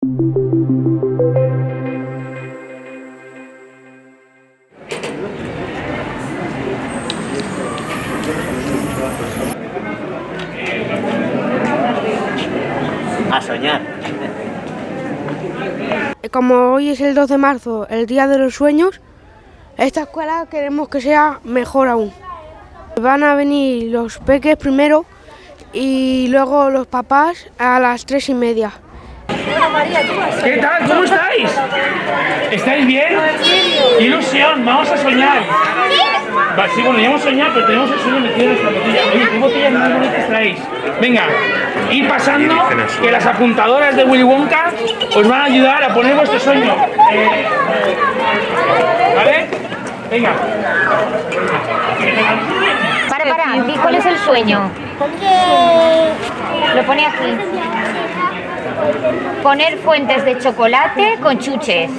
A soñar. Como hoy es el 2 de marzo, el Día de los Sueños, esta escuela queremos que sea mejor aún. Van a venir los peques primero y luego los papás a las 3:30. ¿Qué tal? ¿Cómo estáis? ¿Estáis bien? ¡Qué ilusión! ¡Vamos a soñar! Sí, bueno, ya hemos soñado, pero tenemos el sueño metido en nuestra botella. Oye, ¿qué botellas más bonitas traéis? Venga, ir pasando, que las apuntadoras de Willy Wonka os van a ayudar a poner vuestro sueño. ¿Vale? Venga. Para, di cuál es el sueño. Lo pone aquí. Poner fuentes de chocolate con chuches.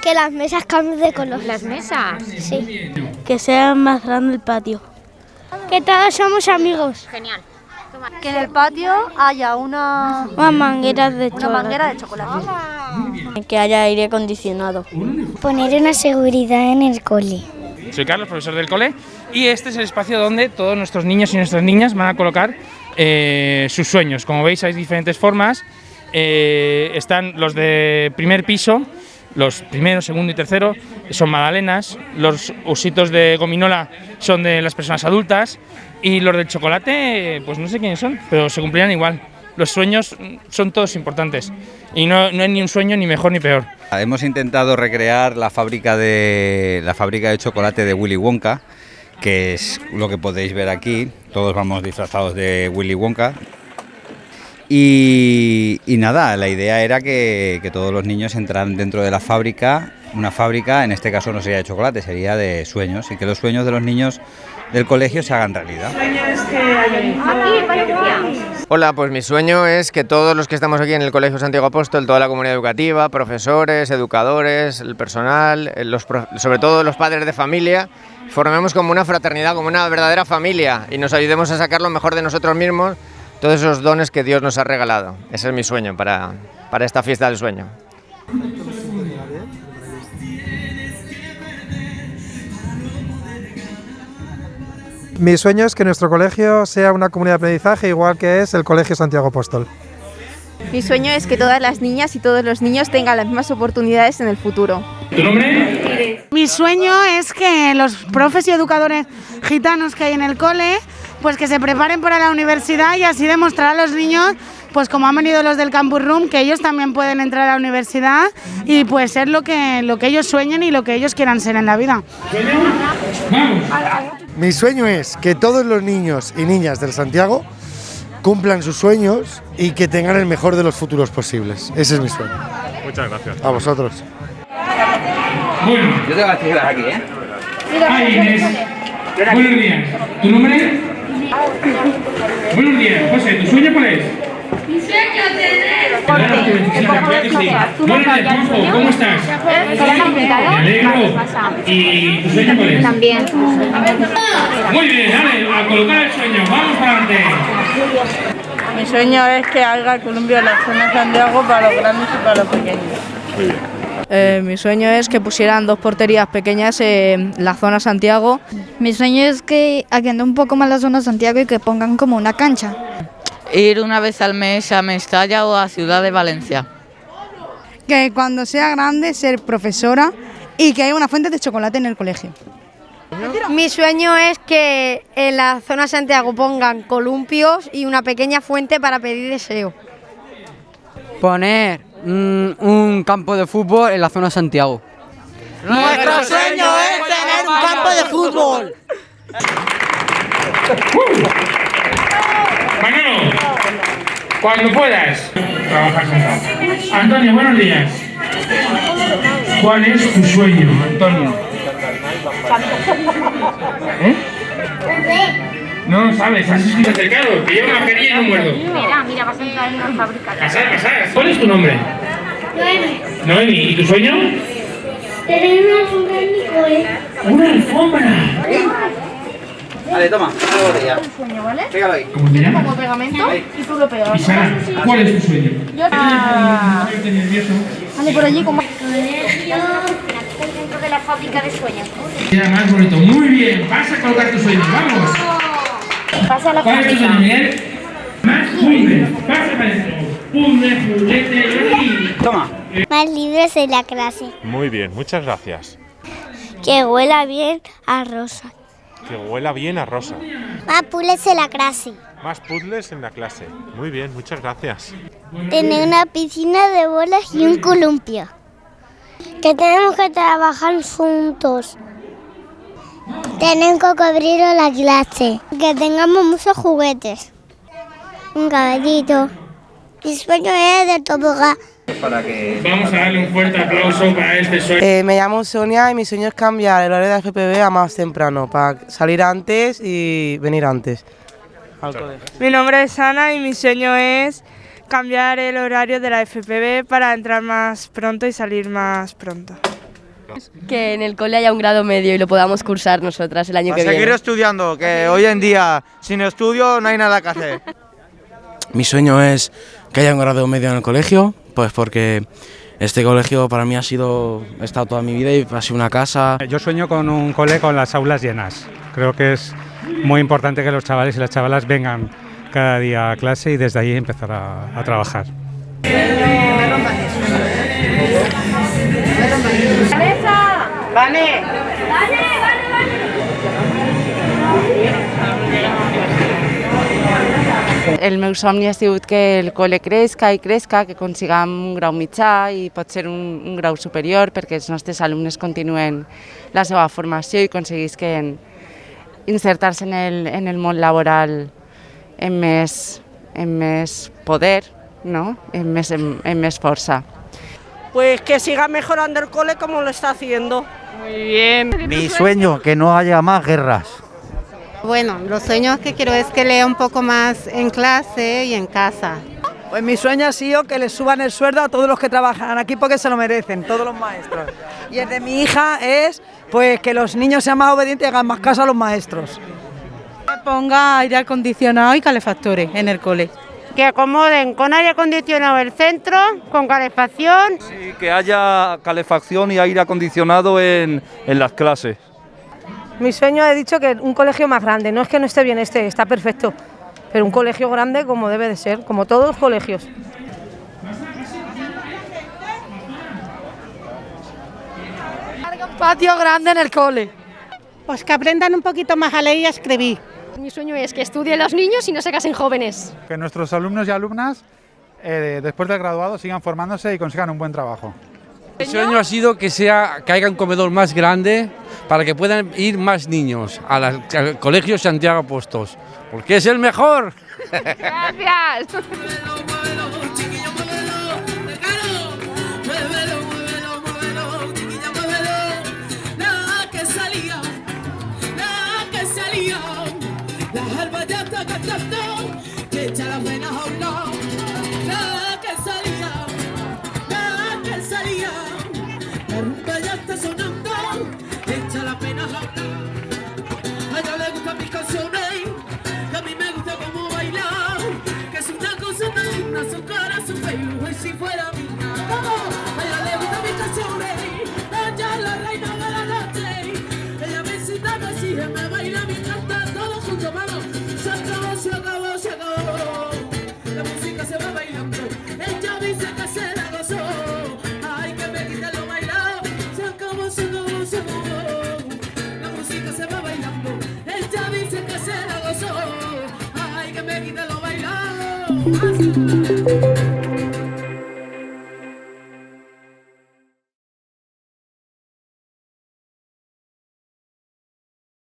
Que las mesas cambien de color. ¿Las mesas? Sí. Que sea más grande el patio. Que todos somos amigos. Genial. Que en el patio haya una manguera de chocolate. Que haya aire acondicionado. Poner una seguridad en el cole. Soy Carlos, profesor del cole, y este es el espacio donde todos nuestros niños y nuestras niñas van a colocar sus sueños. Como veis, hay diferentes formas. Están los de primer piso, los primero, segundo y tercero, son magdalenas. Los ositos de gominola son de las personas adultas. Y los del chocolate, pues no sé quiénes son, pero se cumplirán igual. Los sueños son todos importantes y no hay ni un sueño ni mejor ni peor. Hemos intentado recrear la fábrica de chocolate de Willy Wonka, que es lo que podéis ver aquí. Todos vamos disfrazados de Willy Wonka. Y nada, la idea era que todos los niños entraran dentro de la fábrica. Una fábrica, en este caso no sería de chocolate, sería de sueños, y que los sueños de los niños del colegio se hagan realidad. Hola, pues mi sueño es que todos los que estamos aquí en el Colegio Santiago Apóstol, toda la comunidad educativa, profesores, educadores, el personal, sobre todo los padres de familia, formemos como una fraternidad, como una verdadera familia y nos ayudemos a sacar lo mejor de nosotros mismos, todos esos dones que Dios nos ha regalado. Ese es mi sueño para esta fiesta del sueño. Mi sueño es que nuestro colegio sea una comunidad de aprendizaje igual que es el Colegio Santiago Apóstol. Mi sueño es que todas las niñas y todos los niños tengan las mismas oportunidades en el futuro. ¿Tu nombre? Mi sueño es que los profes y educadores gitanos que hay en el cole, pues que se preparen para la universidad y así demostrar a los niños, pues como han venido los del Campus Room, que ellos también pueden entrar a la universidad y pues ser lo que ellos sueñen y lo que ellos quieran ser en la vida. Mi sueño es que todos los niños y niñas del Santiago cumplan sus sueños y que tengan el mejor de los futuros posibles. Ese es mi sueño. Muchas gracias. A vosotros. Bueno. Yo te voy a decir aquí, ¿eh? Ay, Inés. Buenos días. ¿Tu nombre? Buenos días, José. ¿Tu sueño cuál es? Mi sueño es tener. Buenos días, Juanjo. ¿Cómo estás? Me alegro. ¿Y tu sueño cuál es? También. Muy bien, dale, a colocar el sueño. Vamos para adelante. Mi sueño es que haga el columpio en la zona de Santiago para los grandes y para los pequeños. Mi sueño es que pusieran 2 porterías pequeñas en la zona Santiago. Mi sueño es que agranden un poco más la zona Santiago y que pongan como una cancha. Ir una vez al mes a Mestalla o a Ciudad de Valencia. Que cuando sea grande ser profesora y que haya una fuente de chocolate en el colegio. Mi sueño es que en la zona Santiago pongan columpios y una pequeña fuente para pedir deseo. Poner un campo de fútbol en la zona Santiago. Nuestro sueño es tener un campo de fútbol. Manolo, cuando puedas. Trabajar sentado. Antonio, buenos días. ¿Cuál es tu sueño, Antonio? ¿Eh? No lo sabes, has escrito acercado, que lleva una mascarilla y no muerdo. Mira, vas a entrar en una fábrica. Pasar. ¿Cuál es tu nombre? Noemi. ¿Y tu sueño? Tener una alfombra en mi cole. ¡Una alfombra! Vale, toma, una botella. Un sueño, ¿vale? Pégalo ahí. ¿Cómo se Yo llama? pongo pegamento y tú lo pegas. Y Sara, ¿cuál es tu sueño? Estoy nervioso. Vale, por allí como... Estoy dentro de la fábrica de sueños. Queda más bonito. Muy bien, vas a colocar tus sueños, vamos. Pasa a la ¿Cuál es tu sueño, fábrica. Miguel? Más puzzles, pasa para adentro. Puzzle, juguete, y... Toma. Más libros en la clase. Muy bien, muchas gracias. Que huela bien a rosa. Que huela bien a rosa. Más puzzles en la clase. Más puzzles en la clase. Muy bien, muchas gracias. Tener una piscina de bolas y un columpio. Que tenemos que trabajar juntos. Tener un cocodrilo en la clase. Que tengamos muchos juguetes. Un caballito. Mi sueño es de tobogán. Vamos a darle un fuerte aplauso para este sueño. Me llamo Sonia y mi sueño es cambiar el horario de la FPV a más temprano, para salir antes y venir antes al colegio. Mi nombre es Ana y mi sueño es cambiar el horario de la FPV para entrar más pronto y salir más pronto. Que en el cole haya un grado medio y lo podamos cursar nosotras el año que viene. Seguir estudiando, que hoy en día sin estudio no hay nada que hacer. Mi sueño es que haya un grado medio en el colegio, pues porque este colegio para mí he estado toda mi vida y ha sido una casa. Yo sueño con un cole con las aulas llenas. Creo que es muy importante que los chavales y las chavalas vengan cada día a clase y desde ahí empezar a trabajar. ¡Vanessa! ¡Vale! El meu somni ha sigut que el col·le crezca i crezca, que consiguem un grau mitjà i pot ser un grau superior perquè els nostres alumnes continuen la seva formació i aconseguisquen insertar-se en el món laboral amb més poder, no? amb més força. Pues que siga mejorando el cole como lo está haciendo. Muy bien. Mi sueño, que no haya más guerras. Bueno, los sueños que quiero es que lea un poco más en clase y en casa. Pues mi sueño ha sido que les suban el sueldo a todos los que trabajan aquí porque se lo merecen, todos los maestros. Y el de mi hija es pues que los niños sean más obedientes y hagan más caso a los maestros. Que ponga aire acondicionado y calefactores en el cole. Que acomoden con aire acondicionado el centro, con calefacción. Sí, que haya calefacción y aire acondicionado en las clases. Mi sueño he dicho que un colegio más grande, no es que no esté bien está perfecto, pero un colegio grande como debe de ser, como todos los colegios. Un patio grande en el cole. Pues que aprendan un poquito más a leer y a escribir. Mi sueño es que estudien los niños y no se casen jóvenes. Que nuestros alumnos y alumnas, después del graduado, sigan formándose y consigan un buen trabajo. Mi sueño ha sido que haya un comedor más grande para que puedan ir más niños al Colegio Santiago Apóstolos, porque es el mejor. Gracias. Si fuera mía, a ella le gustan mis canciones, ella es la reina de la noche, ella me incita a así, me baila, me canta, todos juntos, vamos, se acabó, se acabó, se acabó, la música se va bailando, ella dice que se la gozó, ay que me quita lo bailado, se acabó, se acabó, se acabó, la música se va bailando, ella dice que se la gozó, ay que me quita lo bailado.